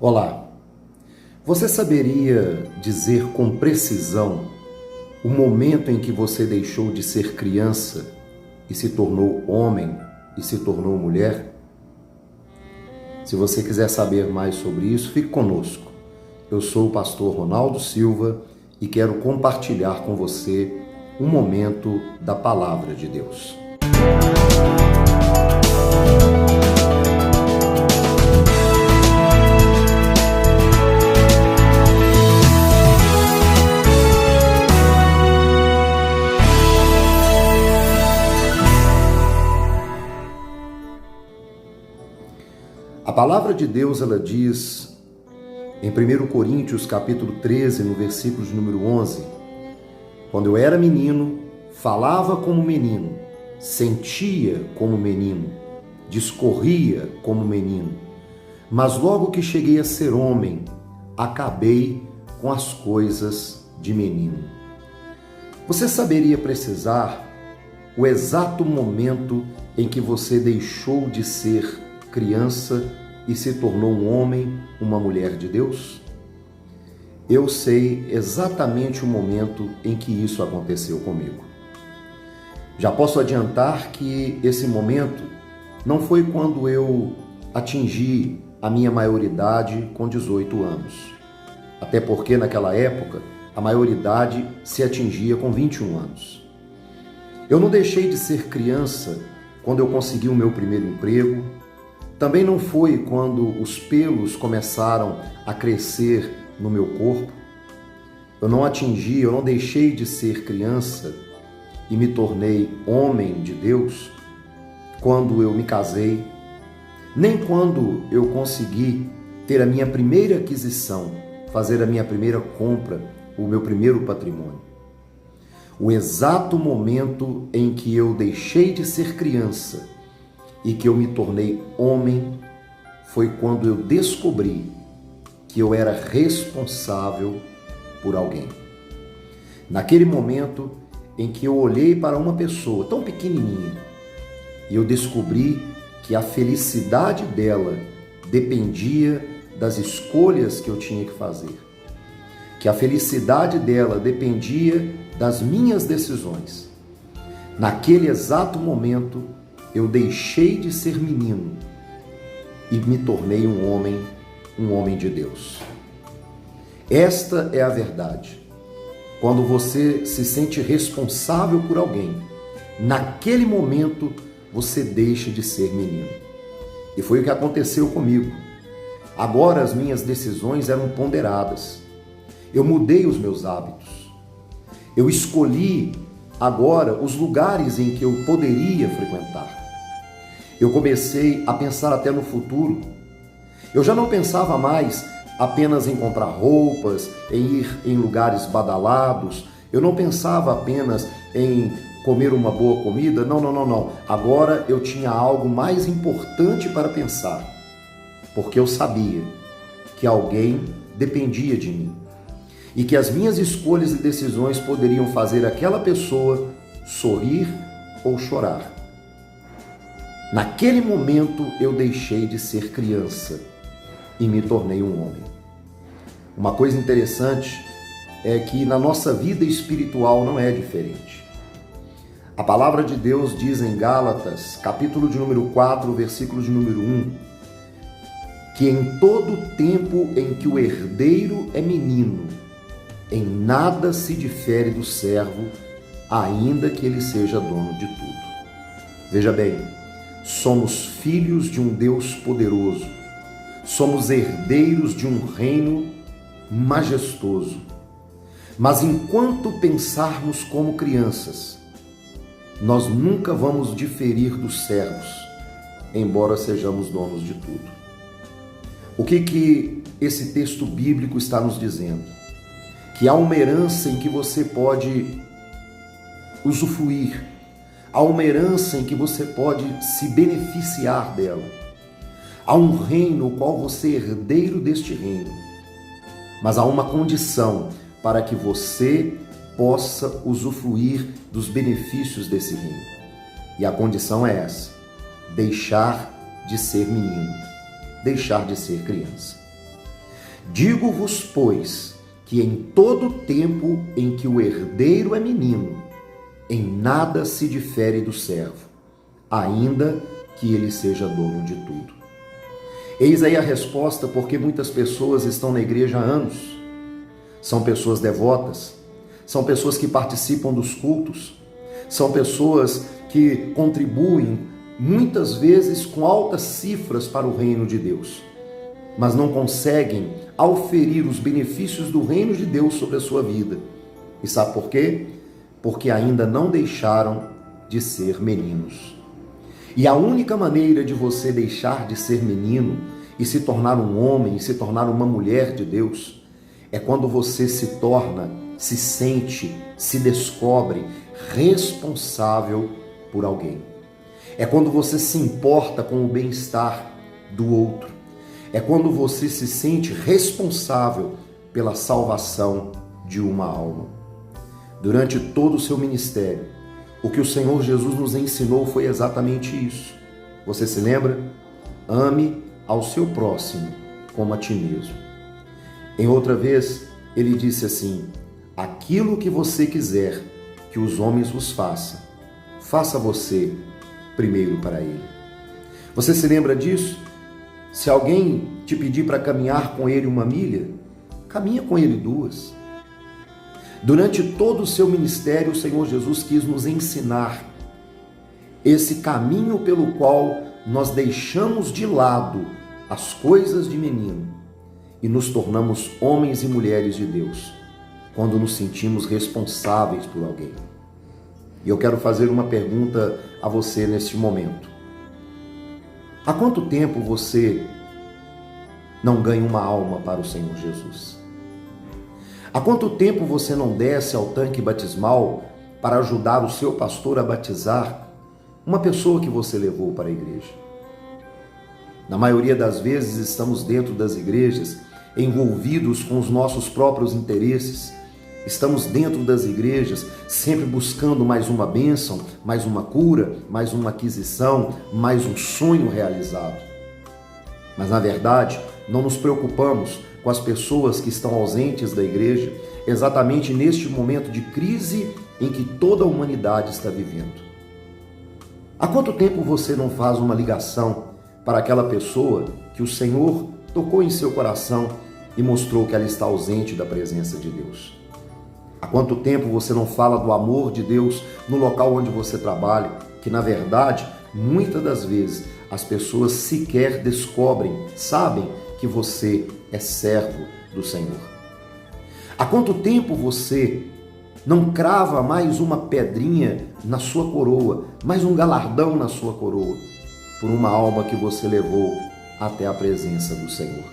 Olá, você saberia dizer com precisão o momento em que você deixou de ser criança e se tornou homem e se tornou mulher? Se você quiser saber mais sobre isso, fique conosco. Eu sou o pastor Ronaldo Silva e quero compartilhar com você um momento da Palavra de Deus. A palavra de Deus, ela diz em 1 Coríntios capítulo 13, no versículo de número 11, quando eu era menino, falava como menino, sentia como menino, discorria como menino, mas logo que cheguei a ser homem, acabei com as coisas de menino. Você saberia precisar o exato momento em que você deixou de ser criança e se tornou um homem, uma mulher de Deus? Eu sei exatamente o momento em que isso aconteceu comigo. Já posso adiantar que esse momento não foi quando eu atingi a minha maioridade com 18 anos. Até porque naquela época a maioridade se atingia com 21 anos. Eu não deixei de ser criança quando eu consegui o meu primeiro emprego. Também não foi quando os pelos começaram a crescer no meu corpo. Eu não deixei de ser criança e me tornei homem de Deus quando eu me casei, nem quando eu consegui ter a minha primeira aquisição, fazer a minha primeira compra, o meu primeiro patrimônio. O exato momento em que eu deixei de ser criança e que eu me tornei homem foi quando eu descobri que eu era responsável por alguém. Naquele momento em que eu olhei para uma pessoa tão pequenininha e eu descobri que a felicidade dela dependia das escolhas que eu tinha que fazer, que a felicidade dela dependia das minhas decisões. Naquele exato momento, eu deixei de ser menino e me tornei um homem de Deus. Esta é a verdade. Quando você se sente responsável por alguém, naquele momento você deixa de ser menino. E foi o que aconteceu comigo. Agora as minhas decisões eram ponderadas. Eu mudei os meus hábitos. Eu escolhi agora os lugares em que eu poderia frequentar. Eu comecei a pensar até no futuro. Eu já não pensava mais apenas em comprar roupas, em ir em lugares badalados. Eu não pensava apenas em comer uma boa comida. Não. Agora eu tinha algo mais importante para pensar, porque eu sabia que alguém dependia de mim e que as minhas escolhas e decisões poderiam fazer aquela pessoa sorrir ou chorar. Naquele momento eu deixei de ser criança e me tornei um homem. Uma coisa interessante é que na nossa vida espiritual não é diferente. A palavra de Deus diz em Gálatas, capítulo de número 4, versículo de número 1, que em todo tempo em que o herdeiro é menino, em nada se difere do servo, ainda que ele seja dono de tudo. Veja bem, somos filhos de um Deus poderoso, somos herdeiros de um reino majestoso. Mas enquanto pensarmos como crianças, nós nunca vamos diferir dos servos, embora sejamos donos de tudo. O que esse texto bíblico está nos dizendo? Que há uma herança em que você pode usufruir, há uma herança em que você pode se beneficiar dela. Há um reino, o qual você é herdeiro deste reino. Mas há uma condição para que você possa usufruir dos benefícios desse reino. E a condição é essa: deixar de ser menino, deixar de ser criança. Digo-vos, pois, que em todo tempo em que o herdeiro é menino, em nada se difere do servo, ainda que ele seja dono de tudo. Eis aí a resposta porque muitas pessoas estão na igreja há anos. São pessoas devotas, são pessoas que participam dos cultos, são pessoas que contribuem muitas vezes com altas cifras para o reino de Deus, mas não conseguem auferir os benefícios do reino de Deus sobre a sua vida. E sabe por quê? Porque ainda não deixaram de ser meninos. E a única maneira de você deixar de ser menino e se tornar um homem, e se tornar uma mulher de Deus, é quando você se torna, se sente, se descobre responsável por alguém. É quando você se importa com o bem-estar do outro. É quando você se sente responsável pela salvação de uma alma. Durante todo o seu ministério, o que o Senhor Jesus nos ensinou foi exatamente isso. Você se lembra? Ame ao seu próximo como a ti mesmo. Em outra vez, ele disse assim: aquilo que você quiser que os homens vos façam, faça você primeiro para ele. Você se lembra disso? Se alguém te pedir para caminhar com ele 1 milha, caminha com ele 2. Durante todo o seu ministério, o Senhor Jesus quis nos ensinar esse caminho pelo qual nós deixamos de lado as coisas de menino e nos tornamos homens e mulheres de Deus, quando nos sentimos responsáveis por alguém. E eu quero fazer uma pergunta a você neste momento. Há quanto tempo você não ganha uma alma para o Senhor Jesus? Há quanto tempo você não desce ao tanque batismal para ajudar o seu pastor a batizar uma pessoa que você levou para a igreja? Na maioria das vezes estamos dentro das igrejas envolvidos com os nossos próprios interesses. Estamos dentro das igrejas sempre buscando mais uma bênção, mais uma cura, mais uma aquisição, mais um sonho realizado. Mas na verdade, não nos preocupamos com as pessoas que estão ausentes da igreja, exatamente neste momento de crise em que toda a humanidade está vivendo. Há quanto tempo você não faz uma ligação para aquela pessoa que o Senhor tocou em seu coração e mostrou que ela está ausente da presença de Deus? Há quanto tempo você não fala do amor de Deus no local onde você trabalha, que na verdade, muitas das vezes, as pessoas sequer descobrem, sabem que você é servo do Senhor? Há quanto tempo você não crava mais uma pedrinha na sua coroa, mais um galardão na sua coroa, por uma alma que você levou até a presença do Senhor?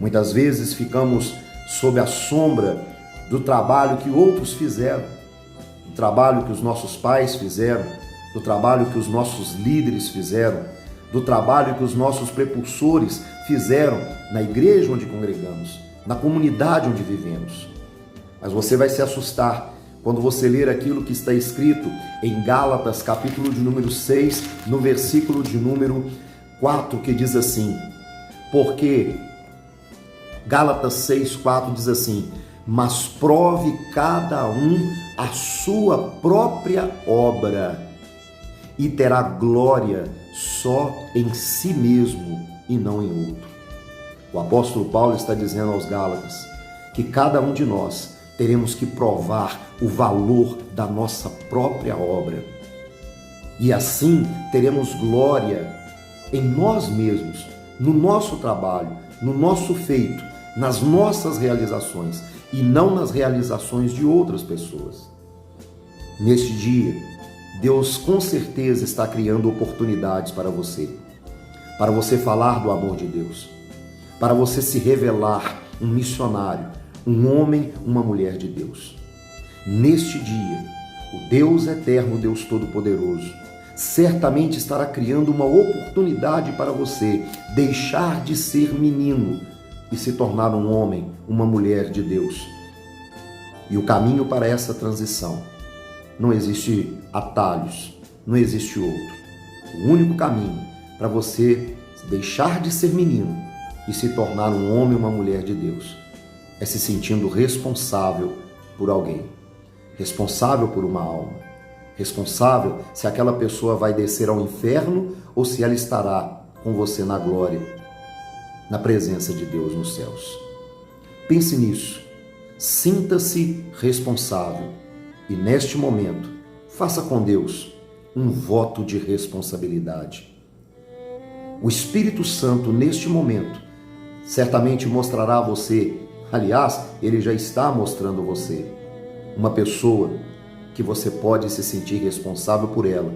Muitas vezes ficamos sob a sombra do trabalho que outros fizeram, do trabalho que os nossos pais fizeram, do trabalho que os nossos líderes fizeram, do trabalho que os nossos prepulsores fizeram na igreja onde congregamos, na comunidade onde vivemos. Mas você vai se assustar quando você ler aquilo que está escrito em Gálatas, capítulo de número 6, no versículo de número 4, que diz assim, porque Gálatas 6, 4 diz assim, mas prove cada um a sua própria obra e terá glória só em si mesmo e não em outro. O apóstolo Paulo está dizendo aos Gálatas que cada um de nós teremos que provar o valor da nossa própria obra. E assim teremos glória em nós mesmos, no nosso trabalho, no nosso feito, nas nossas realizações e não nas realizações de outras pessoas. Neste dia, Deus com certeza está criando oportunidades para você falar do amor de Deus, para você se revelar um missionário, um homem, uma mulher de Deus. Neste dia, o Deus eterno, Deus Todo-Poderoso, certamente estará criando uma oportunidade para você deixar de ser menino e se tornar um homem, uma mulher de Deus. E o caminho para essa transição, não existe atalhos, não existe outro. O único caminho para você deixar de ser menino e se tornar um homem ou uma mulher de Deus. É se sentindo responsável por alguém, responsável por uma alma, responsável se aquela pessoa vai descer ao inferno ou se ela estará com você na glória, na presença de Deus nos céus. Pense nisso, sinta-se responsável e neste momento faça com Deus um voto de responsabilidade. O Espírito Santo neste momento certamente mostrará a você, aliás, ele já está mostrando a você, uma pessoa que você pode se sentir responsável por ela,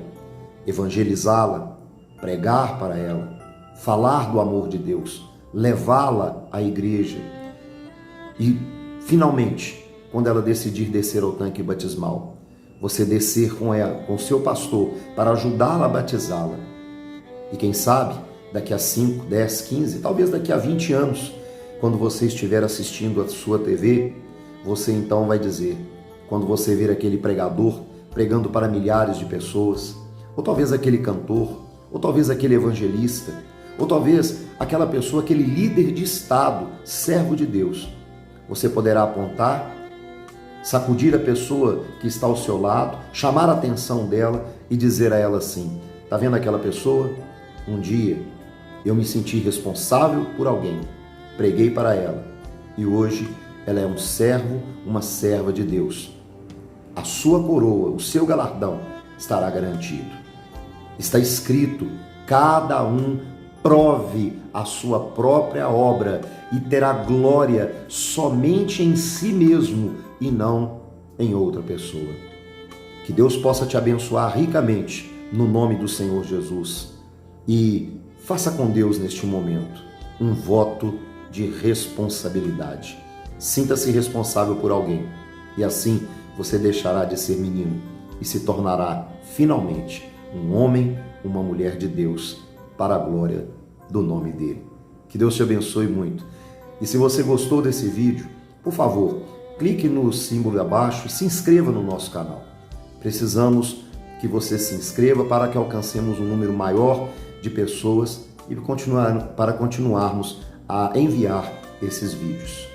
evangelizá-la, pregar para ela, falar do amor de Deus, levá-la à igreja e, finalmente, quando ela decidir descer ao tanque batismal, você descer com ela, com o seu pastor, para ajudá-la a batizá-la. E quem sabe, daqui a 5, 10, 15, talvez daqui a 20 anos, quando você estiver assistindo a sua TV, você então vai dizer, quando você ver aquele pregador pregando para milhares de pessoas, ou talvez aquele cantor, ou talvez aquele evangelista, ou talvez aquela pessoa, aquele líder de Estado, servo de Deus, você poderá apontar, sacudir a pessoa que está ao seu lado, chamar a atenção dela e dizer a ela assim, está vendo aquela pessoa? Um dia eu me senti responsável por alguém, preguei para ela e hoje ela é um servo, uma serva de Deus. A sua coroa, o seu galardão estará garantido. Está escrito, cada um prove a sua própria obra e terá glória somente em si mesmo e não em outra pessoa. Que Deus possa te abençoar ricamente no nome do Senhor Jesus e faça com Deus neste momento um voto de responsabilidade. Sinta-se responsável por alguém e assim você deixará de ser menino e se tornará finalmente um homem, uma mulher de Deus para a glória do nome dele. Que Deus te abençoe muito. E se você gostou desse vídeo, por favor, clique no símbolo abaixo e se inscreva no nosso canal. Precisamos que você se inscreva para que alcancemos um número maior de pessoas e para continuarmos a enviar esses vídeos.